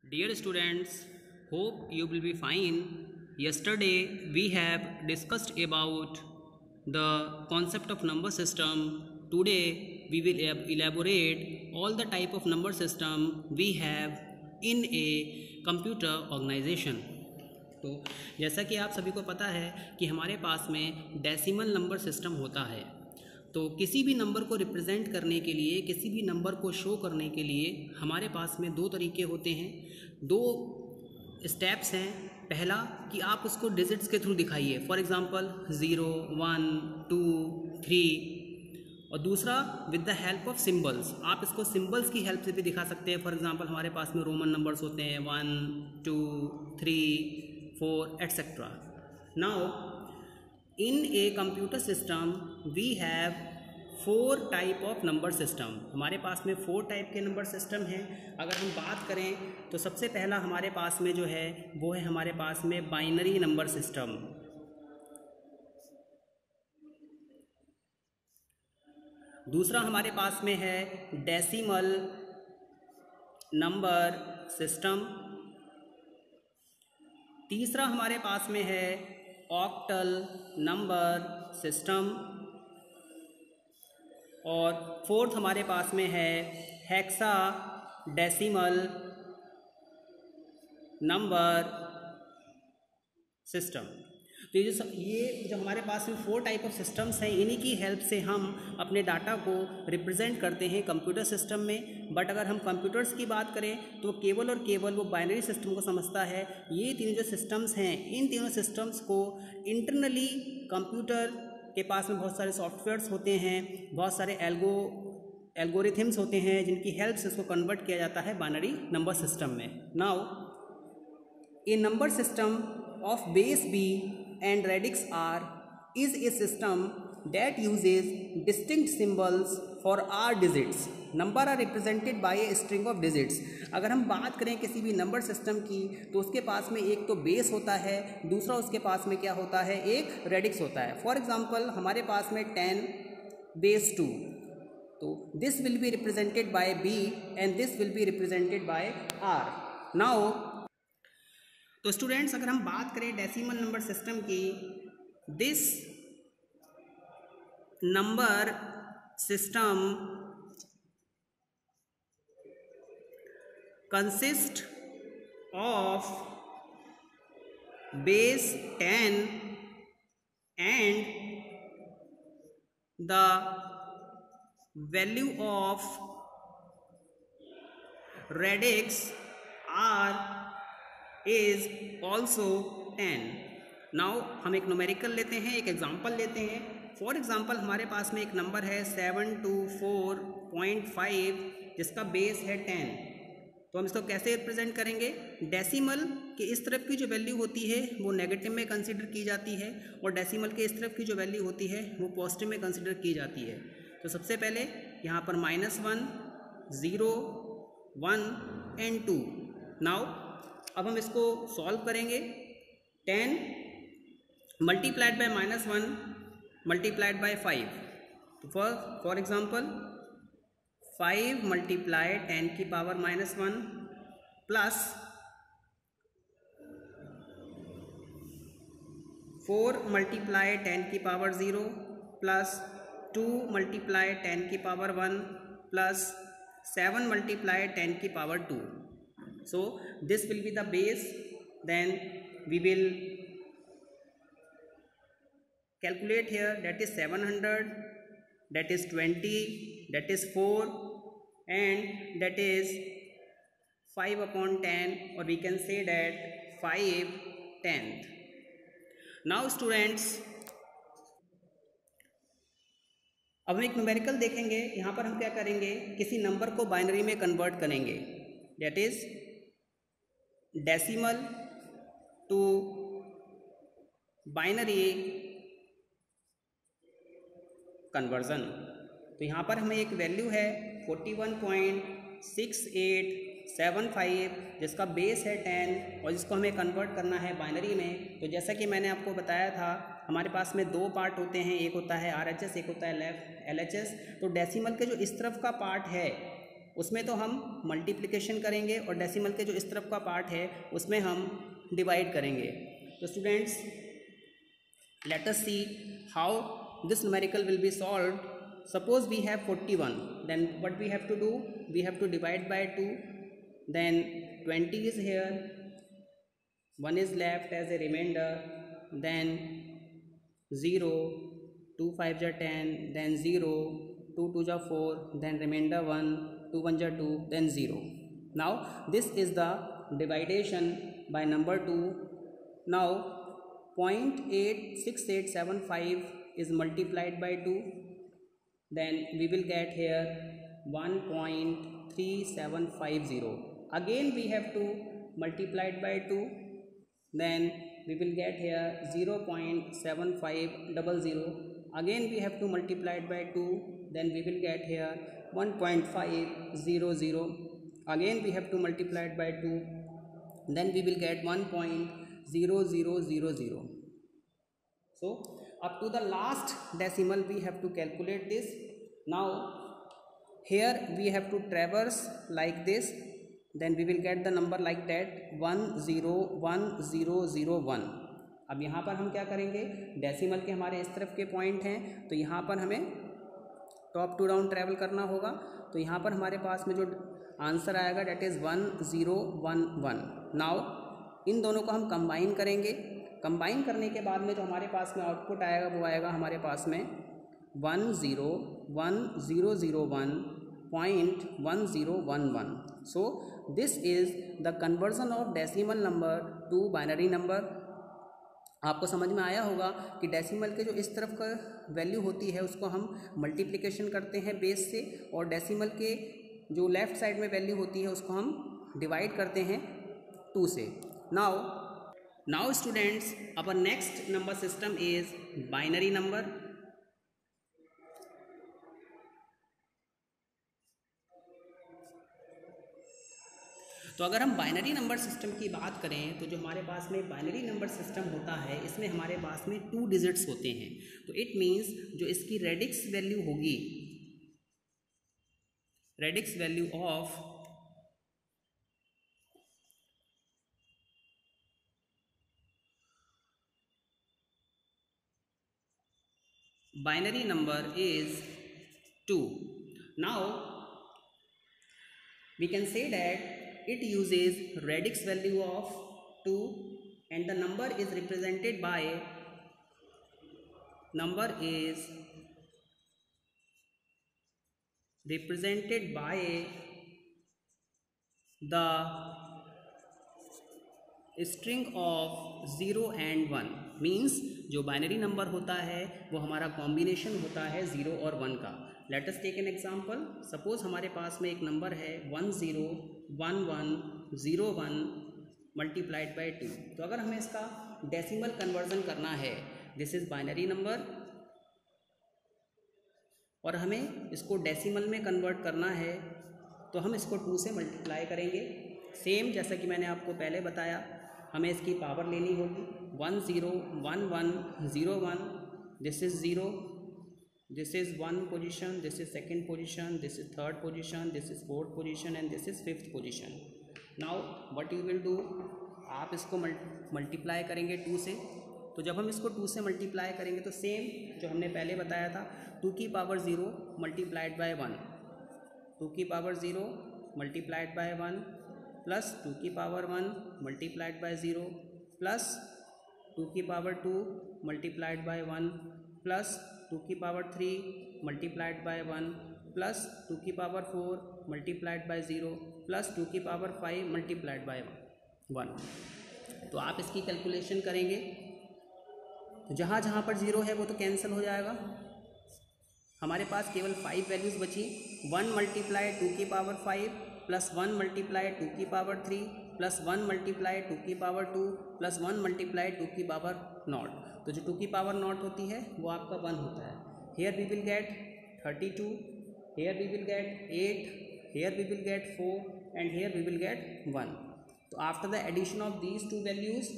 Dear students, hope you will be fine. Yesterday we have discussed about the concept of number system. Today we will elaborate all the type of number system we have in a computer organization. तो जैसा कि आप सभी को पता है कि हमारे पास में डेसिमल नंबर सिस्टम होता है। तो किसी भी नंबर को रिप्रेजेंट करने के लिए, किसी भी नंबर को शो करने के लिए हमारे पास में दो तरीके होते हैं, दो स्टेप्स हैं। पहला कि आप उसको डिजिट्स के थ्रू दिखाइए, फॉर एग्जांपल 0, 1, 2, 3, और दूसरा with the help of symbols. आप इसको सिंबल्स की हेल्प से भी दिखा सकते हैं। फॉर एग्जांपल हमारे पास में रोमन नंबर्स होते हैं 1, 2, 3, 4 etcetera. Now in a computer system we have 4 type of number system। हमारे पास में 4 टाइप के नंबर सिस्टम हैं। अगर हम बात करें तो सबसे पहला हमारे पास में जो है वो है हमारे पास में बाइनरी नंबर सिस्टम। दूसरा हमारे पास में है डेसिमल नंबर सिस्टम। तीसरा हमारे पास में है ऑक्टल नंबर सिस्टम, और फोर्थ हमारे पास में है हेक्सा डेसिमल नंबर सिस्टम। तो ये जो हमारे पास में 4 टाइप ऑफ सिस्टम्स हैं, इन्हीं की हेल्प से हम अपने डाटा को रिप्रेजेंट करते हैं कंप्यूटर सिस्टम में। बट अगर हम कंप्यूटर्स की बात करें तो केवल और केवल वो बाइनरी सिस्टम को समझता है। ये तीनों जो सिस्टम्स हैं, इन तीनों सिस्टम्स को इंटरनली कंप्यूटर के पास में बहुत सारे सॉफ्टवेयर्स होते हैं, बहुत सारे एल्गोरिथम्स होते हैं जिनकी हेल्प से इसको कन्वर्ट किया जाता है बाइनरी नंबर सिस्टम में। Now A number system of base B and radix R is a system that uses distinct symbols for R digits. Number are represented by a string of digits. अगर हम बात करें किसी भी number system की तो उसके पास में एक तो बेस होता है, दूसरा उसके पास में क्या होता है, एक रेडिक्स होता है। फॉर एग्जाम्पल हमारे पास में 10 base 2, तो this will be represented by B and this will be represented by R। Now तो स्टूडेंट्स अगर हम बात करें डेसिमल नंबर सिस्टम की, this number system consist of base 10 and the value of radix R is also 10। Now हम एक numerical लेते हैं, एक एग्जांपल लेते हैं। फॉर एग्जांपल हमारे पास में एक नंबर है 724.5 जिसका बेस है 10। तो हम इसको कैसे रिप्रेजेंट करेंगे? डेसिमल के इस तरफ की जो वैल्यू होती है वो नेगेटिव में कंसिडर की जाती है, और डेसिमल के इस तरफ की जो वैल्यू होती है वो पॉजिटिव में कंसिडर की जाती है। तो सबसे पहले यहाँ पर -1, 0, 1 एंड 2। नाउ अब हम इसको सॉल्व करेंगे। 10 मल्टीप्लाइड बाय -1 मल्टीप्लाइड बाय 5। तो फॉर एग्जांपल 5 मल्टीप्लाई 10 की पावर -1 प्लस 4 मल्टीप्लाई 10 की पावर 0 प्लस 2 मल्टीप्लाई 10 की पावर 1 प्लस 7 मल्टीप्लाई 10 की power 2। So this will be the base, then we will calculate here, that is 700, that is 20, that is 4, and that is 5/10, or we can say that 5/10। Now students अब हम एक numerical देखेंगे। यहाँ पर हम क्या करेंगे, किसी नंबर को बाइनरी में कन्वर्ट करेंगे, that is decimal to binary conversion. तो यहाँ पर हमें एक वैल्यू है 41.6875 जिसका बेस है 10, और जिसको हमें कन्वर्ट करना है बाइनरी में। तो जैसा कि मैंने आपको बताया था, हमारे पास में 2 पार्ट होते हैं, एक होता है RHS, एक होता है LHS। तो डेसिमल के जो इस तरफ का पार्ट है उसमें तो हम मल्टीप्लिकेशन करेंगे और डेसिमल के जो इस तरफ का पार्ट है उसमें हम डिवाइड करेंगे। तो students, let us see how this numerical will be solved. Suppose we have 41, then what we have to do, we have to divide by 2, then 20 is here, 1 is left as a remainder, then 0, 2 5 are 10, then 0, 2 2 are 4, then remainder 1, 2 1 are 2, then 0. Now this is the dividation by number 2. Now 0.86875 is multiplied by 2, then we will get here 1.3750. Again we have to multiply it by 2, then we will get here 0.7500. Again we have to multiply it by 2, then we will get here 1.500. Again we have to multiply it by 2, then we will get 1.0000. So up to the last decimal we have to calculate this. Now here we have to traverse like this, then we will get the number like that 10101. अब यहाँ पर हम क्या करेंगे, decimal के हमारे इस तरफ के पॉइंट हैं तो यहाँ पर हमें टॉप टू डाउन ट्रैवल करना होगा। तो यहाँ पर हमारे पास में जो आंसर आएगा डेट इज़ 1011। नाउ इन दोनों को हम कंबाइन करेंगे। कंबाइन करने के बाद में जो हमारे पास में आउटपुट आएगा वो आएगा हमारे पास में 101001.1011. So this is the conversion of decimal number two binary number. आपको समझ में आया होगा कि डेसिमल के जो इस तरफ का वैल्यू होती है उसको हम मल्टीप्लिकेशन करते हैं बेस से, और डेसिमल के जो लेफ़्ट साइड में वैल्यू होती है उसको हम डिवाइड करते हैं 2 से। Now students, our next number system is binary number. तो अगर हम बाइनरी नंबर सिस्टम की बात करें तो जो हमारे पास में बाइनरी नंबर सिस्टम होता है इसमें हमारे पास में 2 डिजिट्स होते हैं। तो इट मीन्स जो इसकी रेडिक्स वैल्यू होगी, radix value of binary number is 2. Now we can say that it uses radix value of 2 and the number is represented by the string of 0 and 1। Means जो binary number होता है वो हमारा combination होता है 0 और 1 का। Let us take an example. Suppose हमारे पास में एक नंबर है 101101 मल्टीप्लाइड बाय 2। तो अगर हमें इसका डेसिमल कन्वर्जन करना है, दिस इज़ बाइनरी नंबर, और हमें इसको डेसिमल में कन्वर्ट करना है तो हम इसको 2 से मल्टीप्लाई करेंगे। सेम जैसा कि मैंने आपको पहले बताया, हमें इसकी पावर लेनी होगी 101101। This is 0, this is 1 position, this is second position, this is third position, this is fourth position and this is fifth position. Now what you will do, आप इसको मल्टीप्लाई करेंगे 2 से। तो जब हम इसको 2 से मल्टीप्लाई करेंगे तो सेम जो हमने पहले बताया था 2 की पावर 0 मल्टीप्लाइड बाय 1, 2 की पावर 0 मल्टीप्लाइड बाय 1 प्लस 2 की पावर 1 मल्टीप्लाइड बाय 0 प्लस 2 की पावर 2 मल्टीप्लाइड बाय 1 प्लस 2 की पावर 3 मल्टीप्लाइड बाय 1 प्लस 2 की पावर 4 मल्टीप्लाइड बाय 0 प्लस 2 की पावर 5 मल्टीप्लाइड बाय 1। तो आप इसकी कैलकुलेशन करेंगे तो जहाँ जहाँ पर 0 है वो तो कैंसिल हो जाएगा, हमारे पास केवल 5 वैल्यूज़ बची। 1 मल्टीप्लाई 2 की पावर 5 प्लस 1 मल्टीप्लाई 2 की पावर 3 प्लस 1 मल्टीप्लाई 2 की पावर 2 प्लस 1 मल्टीप्लाई 2 की पावर 0। तो जो 2 की पावर 0 होती है वो आपका 1 होता है। Here we will get 32, here we will get 8, here we will get 4 and here we will get 1। तो after the addition of these 2 values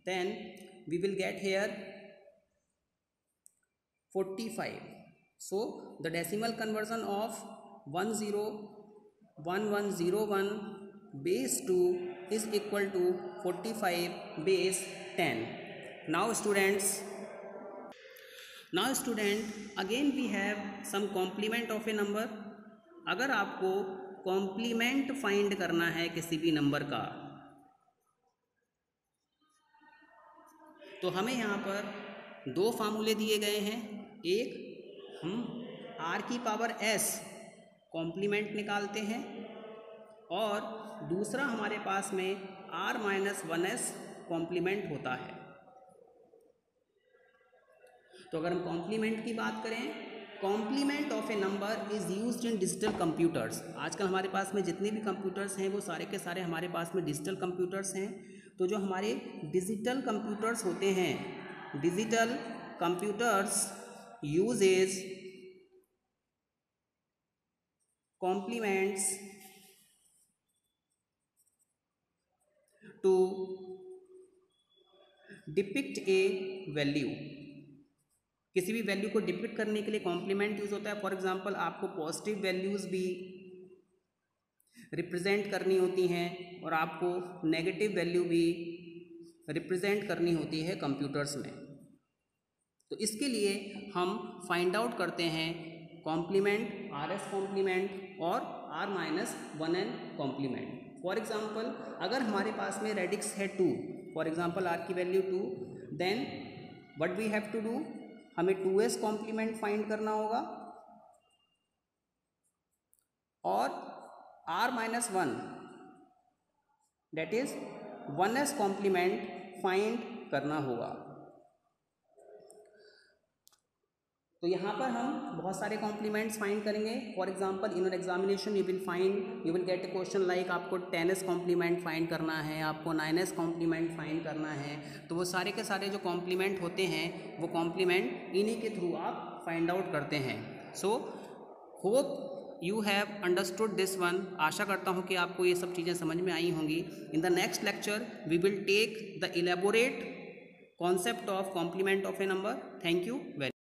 then we will get here 45. So the decimal conversion of 10 1101 base 2 is equal to 45 base 10. Now student, again we have some complement of a number. अगर आपको complement find करना है किसी भी number का, तो हमें यहाँ पर दो फार्मूले दिए गए हैं. एक हम r की पावर s कॉम्प्लीमेंट निकालते हैं और दूसरा हमारे पास में r माइनस 1s कॉम्प्लीमेंट होता है. तो अगर हम कॉम्प्लीमेंट की बात करें, complement of a number is used in digital computers. आजकल हमारे पास में जितने भी कंप्यूटर्स हैं वो सारे के सारे हमारे पास में डिजिटल कंप्यूटर्स हैं. तो जो हमारे डिजिटल कंप्यूटर्स होते हैं, digital computers uses complements to depict a value. किसी भी वैल्यू को डिपिक्ट करने के लिए कॉम्प्लीमेंट यूज होता है. फॉर एग्जांपल आपको पॉजिटिव वैल्यूज़ भी रिप्रेजेंट करनी होती हैं और आपको नेगेटिव वैल्यू भी रिप्रेजेंट करनी होती है कंप्यूटर्स में. तो इसके लिए हम फाइंड आउट करते हैं कॉम्प्लीमेंट, RS कॉम्प्लीमेंट और R minus 1n complement. For example अगर हमारे पास में रेडिक्स है 2, फॉर एग्जांपल R की value 2, then what we have to do, हमें 2s कॉम्प्लीमेंट फाइंड करना होगा और r minus 1 that is 1s complement find करना होगा. तो यहाँ पर हम बहुत सारे कॉम्प्लीमेंट्स फाइंड करेंगे. For example in examination you will get a question like आपको 10s कॉम्प्लीमेंट फाइंड करना है, आपको 9s कॉम्प्लीमेंट फाइंड करना है. तो वो सारे के सारे जो कॉम्प्लीमेंट होते हैं वो कॉम्प्लीमेंट इन्हीं के थ्रू आप फाइंड आउट करते हैं. So hope you have understood this one. आशा करता हूँ कि आपको ये सब चीज़ें समझ में आई होंगी. In the next lecture we will take the elaborate concept of complement of a number. Thank you very